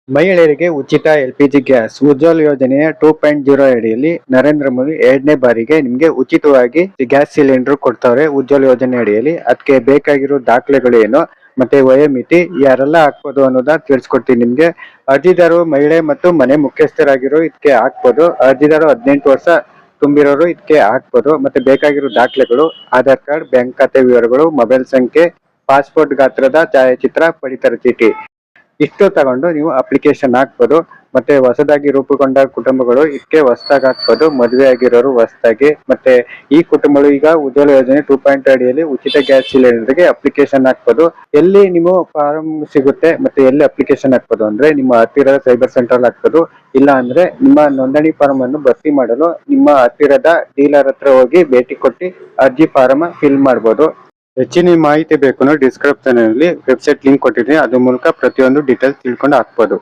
ಮಹಿಳೆಯರಿಗೆ ಉಚಿತ LPG gas Ujwal ಯೋಜನೆಯ 2.0 ಅಡಿಯಲ್ಲಿ ನರೇಂದ್ರ ಮೋದಿ 2ನೇ ಬಾರಿಗೆ ನಿಮ್ಗೆ ಉಚಿತವಾಗಿ ಗ್ಯಾಸ್ ಸಿಲಿಂಡರ್ ಕೊಡ್ತಾವ್ರೆ ಉಜ್ವಲ್ ಯೋಜನೆ ಅಡಿಯಲ್ಲಿ. ಅದಕ್ಕೆ ಬೇಕಾಗಿರೋ ದಾಖಲೆಗಳು ಏನು ಮತ್ತೆ ವಯೋಮಿತಿ ಯಾರೆಲ್ಲ ಹಾಕ್ಬೋದು ಅನ್ನೋದನ್ನ ತಿಳಿಸ್ಕೊಡ್ತೀನಿ ನಿಮ್ಗೆ. ಅರ್ಜಿದಾರರು ಮಹಿಳೆ ಮತ್ತು ಮನೆ ಮುಖ್ಯಸ್ಥರಾಗಿರೋ ಇದಕ್ಕೆ ಹಾಕ್ಬೋದು. ಅರ್ಜಿದಾರರು 18 ವರ್ಷ ತುಂಬಿರೋರು ಇದಕ್ಕೆ ಹಾಕ್ಬೋದು. ಮತ್ತೆ ಬೇಕಾಗಿರೋ ದಾಖಲೆಗಳು ಆಧಾರ್ ಕಾರ್ಡ್, ಬ್ಯಾಂಕ್ ಖಾತೆ ವಿವರಗಳು, ಮೊಬೈಲ್ ಸಂಖ್ಯೆ, ಪಾಸ್ಪೋರ್ಟ್ ಗಾತ್ರದ ಛಾಯಾಚಿತ್ರ, ಪಡಿತರ ಚೀಟಿ ಇಷ್ಟು ತಗೊಂಡು ನೀವು ಅಪ್ಲಿಕೇಶನ್ ಹಾಕ್ಬೋದು. ಮತ್ತೆ ಹೊಸದಾಗಿ ರೂಪುಗೊಂಡ ಕುಟುಂಬಗಳು ಇದಕ್ಕೆ ಹೊಸದಾಗಿ ಹಾಕ್ಬೋದು. ಮದುವೆ ಆಗಿರೋರು ಹೊಸದಾಗಿ, ಮತ್ತೆ ಈ ಕುಟುಂಬಗಳು ಈಗ ಉಜ್ವಲ ಯೋಜನೆ 2.0 ಅಡಿಯಲ್ಲಿ ಉಚಿತ ಗ್ಯಾಸ್ ಸಿಲಿಂಡರ್ಗೆ ಅಪ್ಲಿಕೇಶನ್ ಹಾಕ್ಬೋದು. ಎಲ್ಲಿ ನಿಮ್ಮ ಫಾರಂ ಸಿಗುತ್ತೆ ಮತ್ತೆ ಎಲ್ಲಿ ಅಪ್ಲಿಕೇಶನ್ ಹಾಕ್ಬೋದು ಅಂದ್ರೆ ನಿಮ್ಮ ಹತ್ತಿರದ ಸೈಬರ್ ಸೆಂಟರ್ ಹಾಕ್ಬೋದು. ಇಲ್ಲ ಅಂದ್ರೆ ನಿಮ್ಮ ನೋಂದಣಿ ಫಾರಂ ಅನ್ನು ಭರ್ತಿ ಮಾಡಲು ನಿಮ್ಮ ಹತ್ತಿರದ ಡೀಲರ್ ಹತ್ರ ಹೋಗಿ ಭೇಟಿ ಕೊಟ್ಟು ಅರ್ಜಿ ಫಾರಂ ಫಿಲ್ ಮಾಡ್ಬೋದು. ಹೆಚ್ಚಿನ ಮಾಹಿತಿ ಬೇಕು ಅಂದ್ರೆ ಡಿಸ್ಕ್ರಿಪ್ಷನ್ ಅಲ್ಲಿ ವೆಬ್ಸೈಟ್ ಲಿಂಕ್ ಕೊಟ್ಟಿದ್ದೀನಿ, ಅದ್ರ ಮೂಲಕ ಪ್ರತಿಯೊಂದು ಡೀಟೇಲ್ಸ್ ತಿಳ್ಕೊಂಡು ಹಾಕ್ಬೋದು.